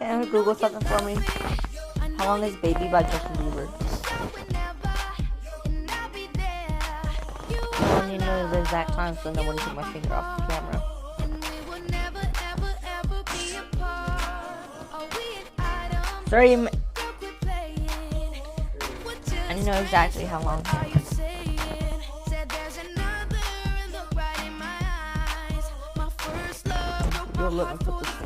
Can you Google something for me? How long is Baby by Justin Bieber? I don't need to know the exact time so no one can take my finger off the camera. I need to know exactly how long. You're looking for this.